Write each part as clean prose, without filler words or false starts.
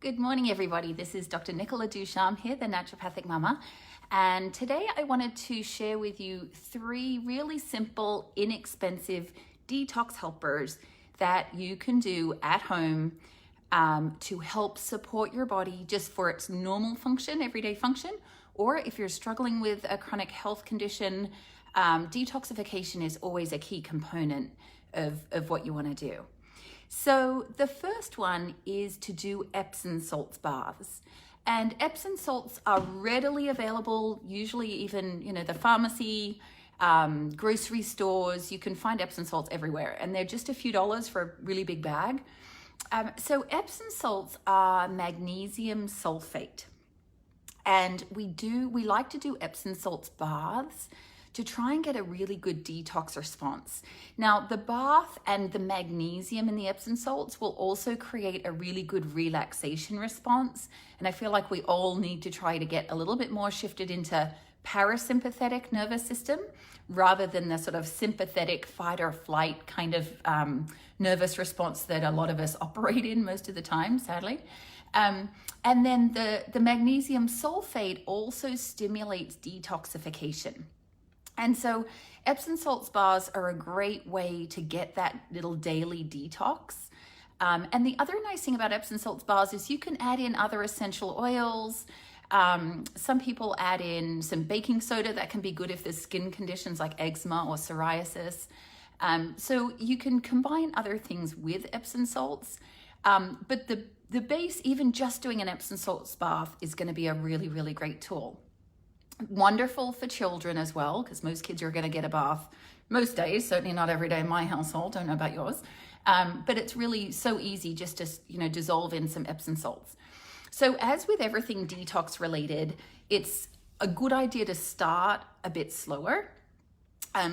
Good morning, everybody. This is Dr. Nicola Ducharme here, the Naturopathic Mama. And today I wanted to share with you 3 really simple, inexpensive detox helpers that you can do at home to help support your body just for its normal function, everyday function. Or if you're struggling with a chronic health condition, detoxification is always a key component of what you want to do. So the first one is to do Epsom salts baths. And Epsom salts are readily available, usually even, the pharmacy, grocery stores. You can find Epsom salts everywhere, and they're just a few dollars for a really big bag. So Epsom salts are magnesium sulfate. And we like to do Epsom salts baths to try and get a really good detox response. Now, the bath and the magnesium in the Epsom salts will also create a really good relaxation response. And I feel like we all need to try to get a little bit more shifted into parasympathetic nervous system rather than the sort of sympathetic fight or flight kind of nervous response that a lot of us operate in most of the time, sadly. And then the magnesium sulfate also stimulates detoxification. And so Epsom salts baths are a great way to get that little daily detox. And the other nice thing about Epsom salts baths is you can add in other essential oils. Some people add in some baking soda. That can be good if there's skin conditions like eczema or psoriasis. So you can combine other things with Epsom salts. But the base, even just doing an Epsom salts bath, is going to be a really, really great tool. Wonderful for children as well, because most kids are going to get a bath most days, certainly not every day in my household, don't know about yours. But it's really so easy just to, dissolve in some Epsom salts. So as with everything detox related, it's a good idea to start a bit slower.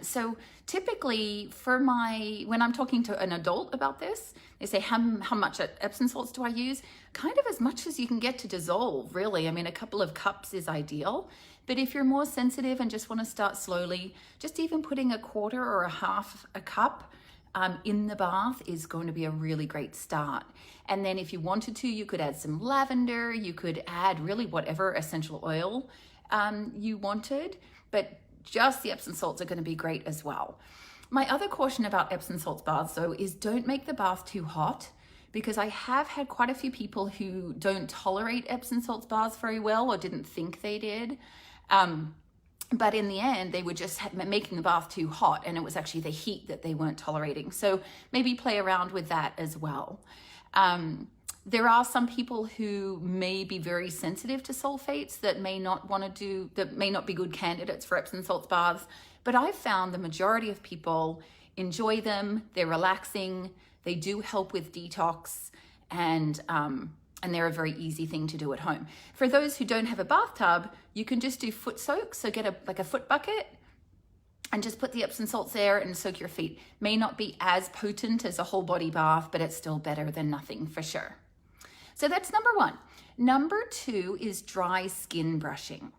So typically when I'm talking to an adult about this, they say, how much Epsom salts do I use? Kind of as much as you can get to dissolve, really. I mean, a couple of cups is ideal. But if you're more sensitive and just want to start slowly, just even putting a quarter or a half a cup in the bath is going to be a really great start. And then if you wanted to, you could add some lavender, you could add really whatever essential oil you wanted, but just the Epsom salts are going to be great as well. My other caution about Epsom salts baths, though, is don't make the bath too hot, because I have had quite a few people who don't tolerate Epsom salts baths very well or didn't think they did. But in the end, they were just making the bath too hot, and it was actually the heat that they weren't tolerating. So maybe play around with that as well. There are some people who may be very sensitive to sulfates that may not be good candidates for Epsom salts baths. But I've found the majority of people enjoy them. They're relaxing. They do help with detox, and they're a very easy thing to do at home. For those who don't have a bathtub, you can just do foot soaks. So get a foot bucket and just put the Epsom salts there and soak your feet. May not be as potent as a whole body bath, but it's still better than nothing for sure. So that's number 1. Number 2 is dry skin brushing.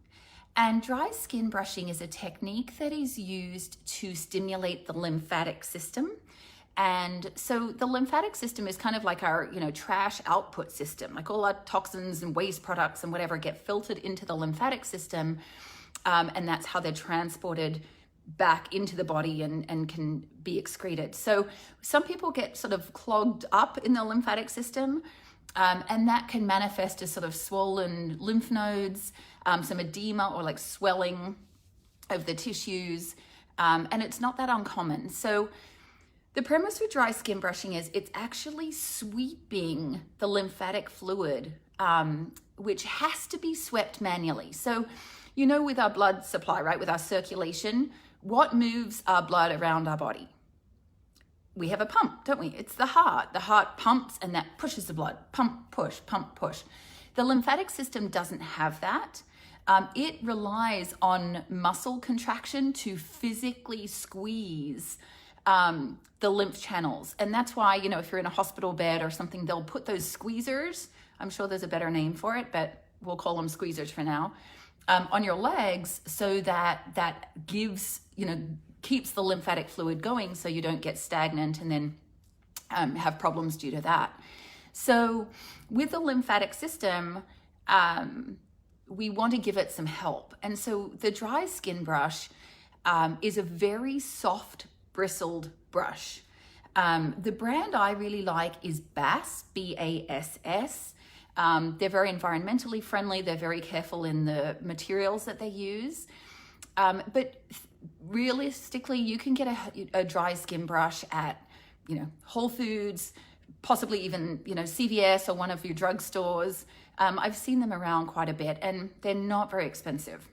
And dry skin brushing is a technique that is used to stimulate the lymphatic system. And so the lymphatic system is kind of like our, trash output system. Like all our toxins and waste products and whatever get filtered into the lymphatic system. And that's how they're transported back into the body and can be excreted. So some people get sort of clogged up in the lymphatic system. And that can manifest as sort of swollen lymph nodes, some edema or like swelling of the tissues. And it's not that uncommon. So the premise with dry skin brushing is it's actually sweeping the lymphatic fluid, which has to be swept manually. So, with our blood supply, right, with our circulation, what moves our blood around our body? We have a pump, don't we? It's the heart. The heart pumps and that pushes the blood. Pump, push, pump, push. The lymphatic system doesn't have that. It relies on muscle contraction to physically squeeze the lymph channels. And that's why, if you're in a hospital bed or something, they'll put those squeezers, I'm sure there's a better name for it, but we'll call them squeezers for now, on your legs so that gives, keeps the lymphatic fluid going so you don't get stagnant and then have problems due to that. So with the lymphatic system, we want to give it some help. And so the dry skin brush is a very soft, bristled brush. The brand I really like is Bass, B-A-S-S. They're very environmentally friendly. They're very careful in the materials that they use. But realistically, you can get a dry skin brush at, Whole Foods, possibly even, CVS or one of your drugstores. I've seen them around quite a bit, and they're not very expensive.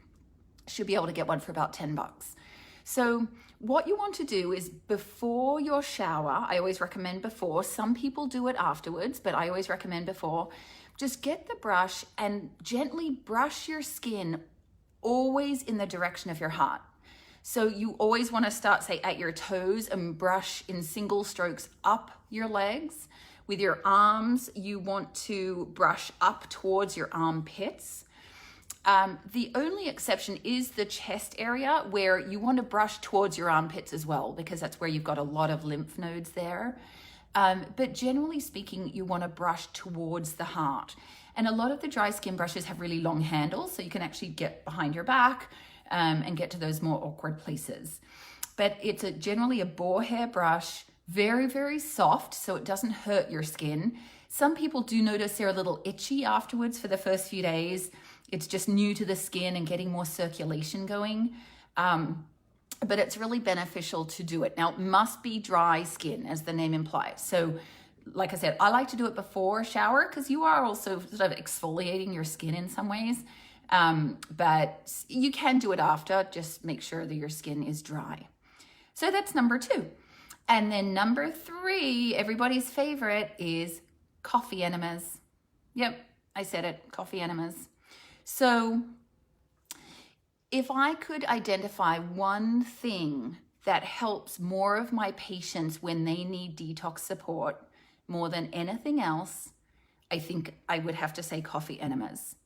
Should be able to get one for about $10. So what you want to do is before your shower, I always recommend before, some people do it afterwards, but I always recommend before, just get the brush and gently brush your skin always in the direction of your heart. So you always want to start, say, at your toes and brush in single strokes up your legs. With your arms, you want to brush up towards your armpits. The only exception is the chest area, where you want to brush towards your armpits as well, because that's where you've got a lot of lymph nodes there. But generally speaking, you want to brush towards the heart. And a lot of the dry skin brushes have really long handles, so you can actually get behind your back and get to those more awkward places. But it's generally a boar hair brush, very, very soft, so it doesn't hurt your skin. Some people do notice they're a little itchy afterwards for the first few days. It's just new to the skin and getting more circulation going. But it's really beneficial to do it. Now, it must be dry skin, as the name implies. So, like I said, I like to do it before a shower because you are also sort of exfoliating your skin in some ways. But you can do it after. Just make sure that your skin is dry. So that's number 2. And then number 3, everybody's favorite, is coffee enemas. Yep, I said it, coffee enemas. So if I could identify one thing that helps more of my patients when they need detox support more than anything else, I think I would have to say coffee enemas.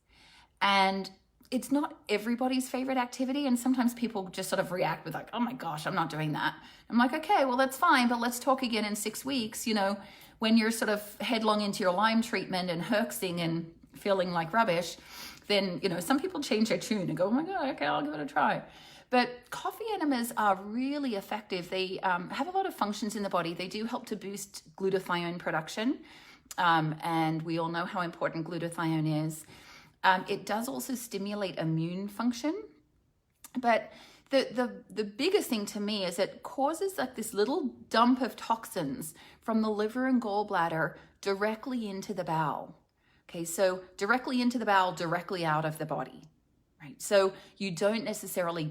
And it's not everybody's favorite activity. And sometimes people just sort of react with like, oh my gosh, I'm not doing that. I'm like, okay, well, that's fine. But let's talk again in 6 weeks, when you're sort of headlong into your Lyme treatment and herxing and feeling like rubbish, then, some people change their tune and go, oh my God, okay, I'll give it a try. But coffee enemas are really effective. They have a lot of functions in the body. They do help to boost glutathione production. And we all know how important glutathione is. It does also stimulate immune function. But the biggest thing to me is it causes like this little dump of toxins from the liver and gallbladder directly into the bowel. Okay, so directly into the bowel, directly out of the body, right? So you don't necessarily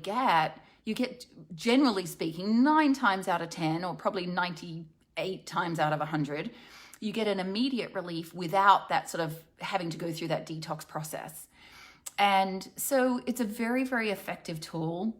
you get, generally speaking, 9 times out of 10, or probably 98 times out of 100, you get an immediate relief without that sort of having to go through that detox process. And so it's a very, very effective tool.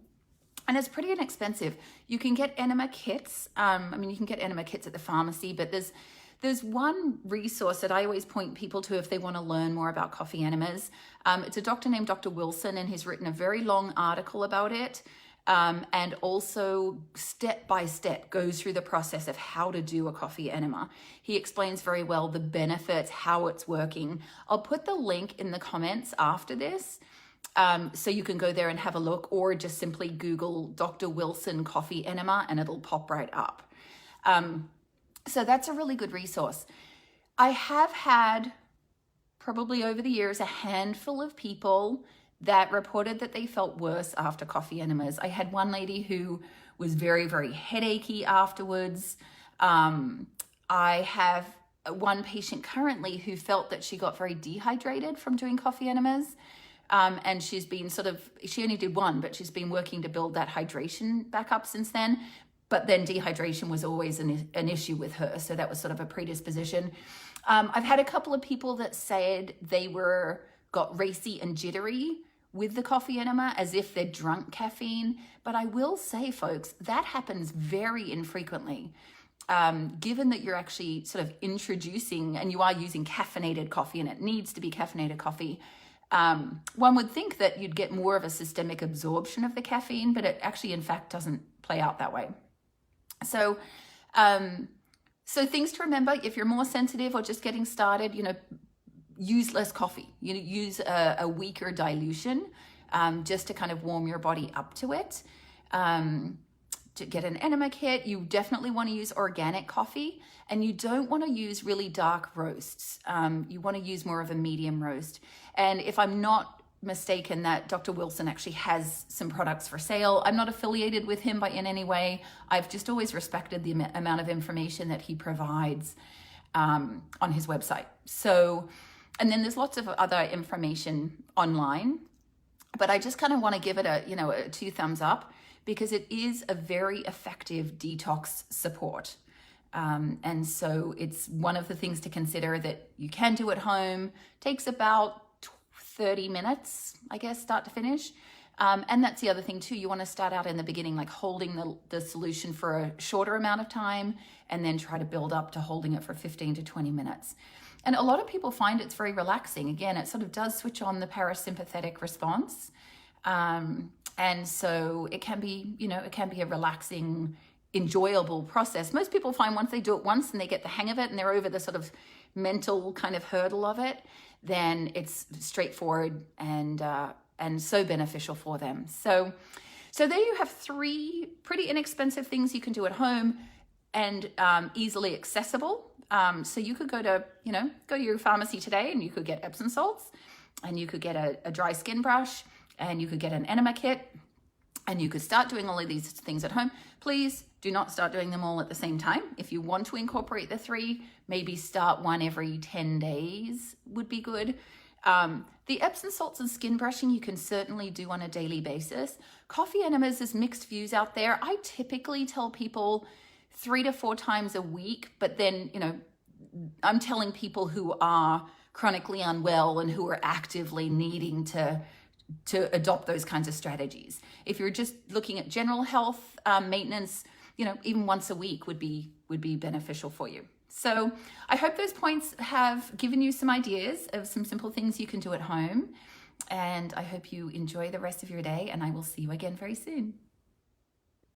And it's pretty inexpensive. You can get enema kits. You can get enema kits at the pharmacy, but there's one resource that I always point people to if they want to learn more about coffee enemas. It's a doctor named Dr. Wilson, and he's written a very long article about it. And also step by step goes through the process of how to do a coffee enema. He explains very well the benefits, how it's working. I'll put the link in the comments after this. So you can go there and have a look, or just simply Google Dr. Wilson coffee enema and it'll pop right up. So that's a really good resource. I have had, probably over the years, a handful of people that reported that they felt worse after coffee enemas. I had one lady who was very, very headachy afterwards. I have one patient currently who felt that she got very dehydrated from doing coffee enemas. And she's been she only did one, but she's been working to build that hydration back up since then. But then dehydration was always an issue with her. So that was sort of a predisposition. I've had a couple of people that said they got racy and jittery with the coffee enema, as if they'd drunk caffeine. But I will say, folks, that happens very infrequently. Given that you're actually sort of introducing, and you are using caffeinated coffee, and it needs to be caffeinated coffee, one would think that you'd get more of a systemic absorption of the caffeine, but it actually, in fact, doesn't play out that way. So So things to remember, if you're more sensitive or just getting started, use less coffee. Use a weaker dilution just to kind of warm your body up to it. To get an enema kit, you definitely want to use organic coffee, and you don't want to use really dark roasts. You want to use more of a medium roast. And if I'm not mistaken, that Dr. Wilson actually has some products for sale. I'm not affiliated with him in any way. I've just always respected the amount of information that he provides on his website. So, and then there's lots of other information online, but I just kind of want to give it a 2 thumbs up, because it is a very effective detox support. And so it's one of the things to consider that you can do at home. Takes about 30 minutes, I guess, start to finish. And that's the other thing too. You want to start out in the beginning, like holding the solution for a shorter amount of time, and then try to build up to holding it for 15 to 20 minutes. And a lot of people find it's very relaxing. Again, it sort of does switch on the parasympathetic response. And so it can be, a relaxing, enjoyable process. Most people find once they do it once and they get the hang of it and they're over the sort of mental kind of hurdle of it, then it's straightforward and so beneficial for them. So there you have 3 pretty inexpensive things you can do at home and easily accessible. So you could go to your pharmacy today and you could get Epsom salts, and you could get a dry skin brush, and you could get an enema kit, and you could start doing all of these things at home. Please do not start doing them all at the same time. If you want to incorporate the 3, maybe start one every 10 days would be good. The Epsom salts and skin brushing you can certainly do on a daily basis. Coffee enemas, there's mixed views out there. I typically tell people 3 to 4 times a week, but then, I'm telling people who are chronically unwell and who are actively needing to adopt those kinds of strategies. If you're just looking at general health maintenance, even once a week would be beneficial for you. So I hope those points have given you some ideas of some simple things you can do at home. And I hope you enjoy the rest of your day, and I will see you again very soon.